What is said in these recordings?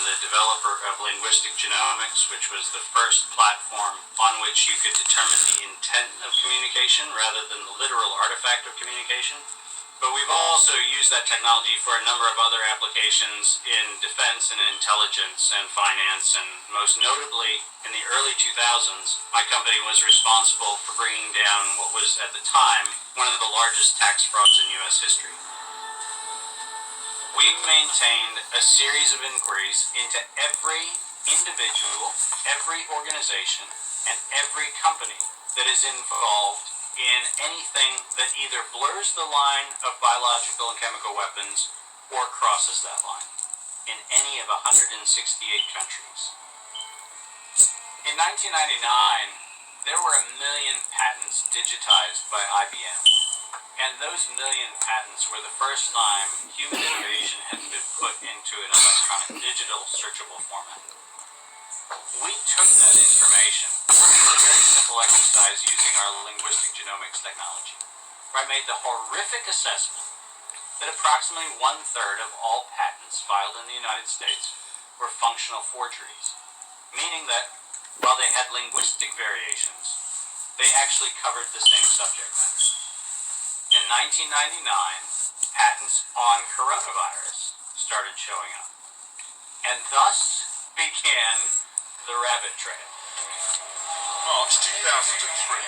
the developer of linguistic genomics, which was the first platform on which you could determine the intent of communication rather than the literal artifact of communication. But we've also used that technology for a number of other applications in defense and intelligence and finance, and most notably in the early 2000s, my company was responsible for bringing down what was at the time one of the largest tax frauds in U.S. history. We maintained a series of inquiries into every individual, every organization, and every company that is involved in anything that either blurs the line of biological and chemical weapons or crosses that line in any of 168 countries. In 1999, there were 1 million patents digitized by IBM. And those 1 million patents were the first time human innovation had been put into an electronic digital searchable format. We took that information, worked a very simple exercise using our linguistic genomics technology, where I made the horrific assessment that approximately 1/3 of all patents filed in the United States were functional forgeries, meaning that while they had linguistic variations, they actually covered the same subject matter. In 1999, patents on coronavirus started showing up, and thus began the rabbit trail. March 2003,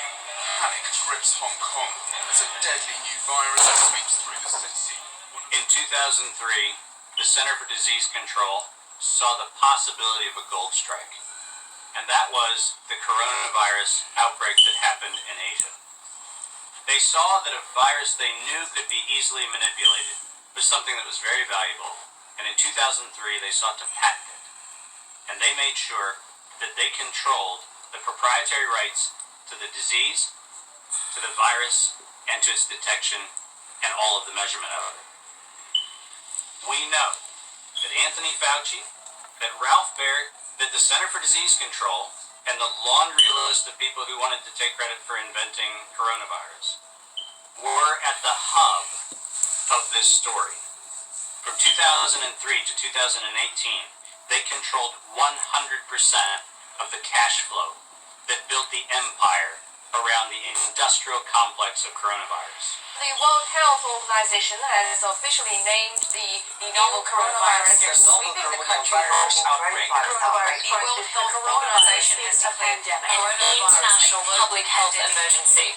panic grips Hong Kong as a deadly new virus sweeps through the city. In 2003, the Center for Disease Control saw the possibility of a gold strike, and that was the coronavirus outbreak that happened in Asia. They saw that a virus they knew could be easily manipulated was something that was very valuable, and in 2003 they sought to patent it. And they made sure that they controlled the proprietary rights to the disease, to the virus, and to its detection, and all of the measurement of it. We know that Anthony Fauci, that Ralph Baer, that the Center for Disease Control, and the laundry list of people who wanted to take credit for inventing coronavirus were at the hub of this story. From 2003 to 2018, they controlled 100% of the cash flow that built the empire around the industrial complex of coronavirus. The World Health Organization has officially named the novel coronavirus sweeping the country Outbreak. The World Health Organization has declared an international public health emergency.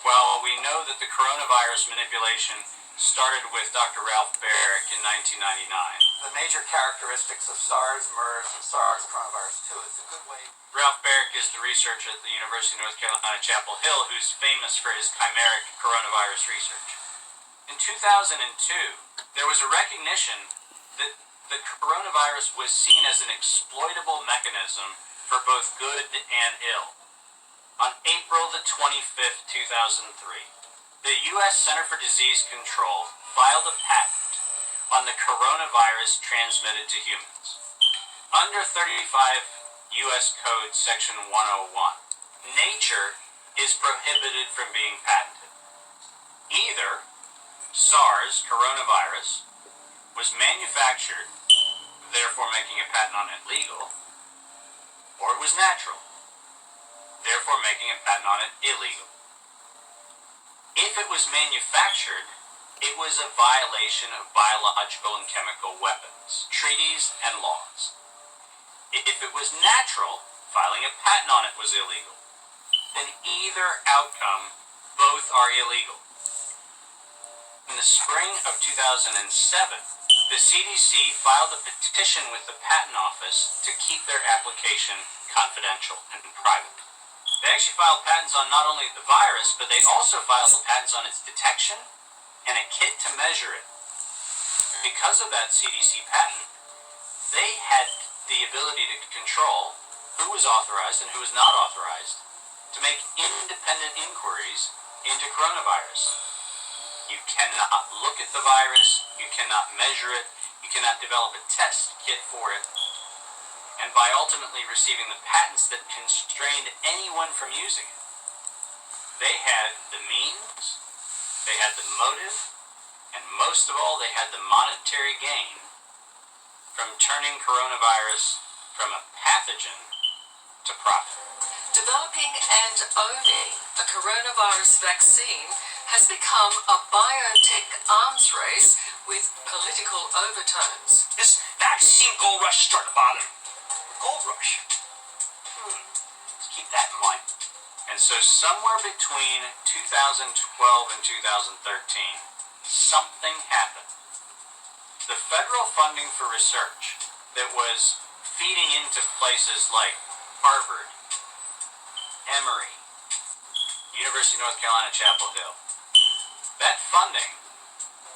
Well, we know that the coronavirus manipulation started with Dr. Ralph Baer in 1999. The major characteristics of SARS, MERS, and SARS coronavirus 2. It's a good way. Ralph Baer is the researcher at the University of North Carolina, Chapel Hill, who's famous for his chimeric coronavirus research. In 2002, there was a recognition that the coronavirus was seen as an exploitable mechanism for both good and ill. On April the 25th, 2003, the U.S. Center for Disease Control filed a patent on the coronavirus transmitted to humans. Under 35 U.S. Code Section 101, nature is prohibited from being patented. Either SARS, coronavirus, was manufactured, therefore making a patent on it legal, or it was natural, therefore making a patent on it illegal. If it was manufactured, it was a violation of biological and chemical weapons, treaties, and laws. If it was natural, filing a patent on it was illegal. In either outcome, both are illegal. In the spring of 2007, the CDC filed a petition with the Patent Office to keep their application confidential and private. They actually filed patents on not only the virus, but they also filed patents on its detection and a kit to measure it. Because of that CDC patent, they had the ability to control who was authorized and who was not authorized to make independent inquiries into coronavirus. You cannot look at the virus, you cannot measure it, you cannot develop a test kit for it. And by ultimately receiving the patents that constrained anyone from using it, they had the means, they had the motive, and most of all, they had the monetary gain from turning coronavirus from a pathogen to profit. Developing and owning a coronavirus vaccine has become a biotech arms race with political overtones. This vaccine gold rush is starting to bother me. Gold rush. Let's keep that in mind. And so somewhere between 2012 and 2013, something happened. The federal funding for research that was feeding into places like Harvard, Emory, University of North Carolina, Chapel Hill, that funding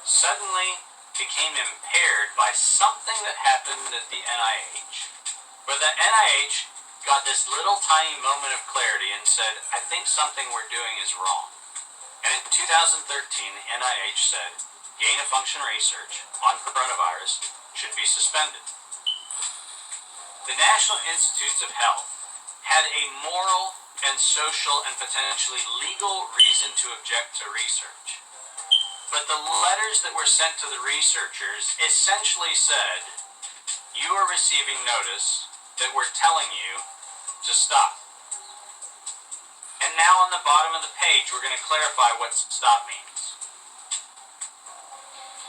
suddenly became impaired by something that happened at the NIH, where the NIH got this little tiny moment of clarity and said, I think something we're doing is wrong. And in 2013, the NIH said, gain-of-function research on coronavirus should be suspended. The National Institutes of Health had a moral and social and potentially legal reason to object to research. But the letters that were sent to the researchers essentially said, you are receiving notice that we're telling you to stop. And now on the bottom of the page, we're going to clarify what stop means.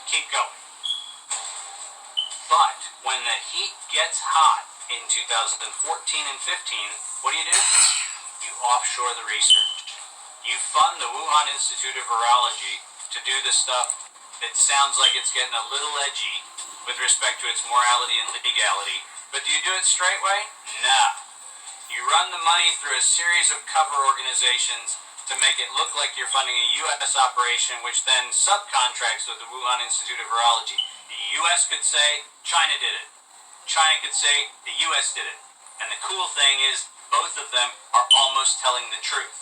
Keep going. But when the heat gets hot in 2014 and 15, what do? You offshore the research. You fund the Wuhan Institute of Virology to do the stuff that sounds like it's getting a little edgy with respect to its morality and legality. But do you do it straight way? No. You run the money through a series of cover organizations to make it look like you're funding a U.S. operation, which then subcontracts with the Wuhan Institute of Virology. The U.S. could say, China did it. China could say, the U.S. did it. And the cool thing is, both of them are almost telling the truth.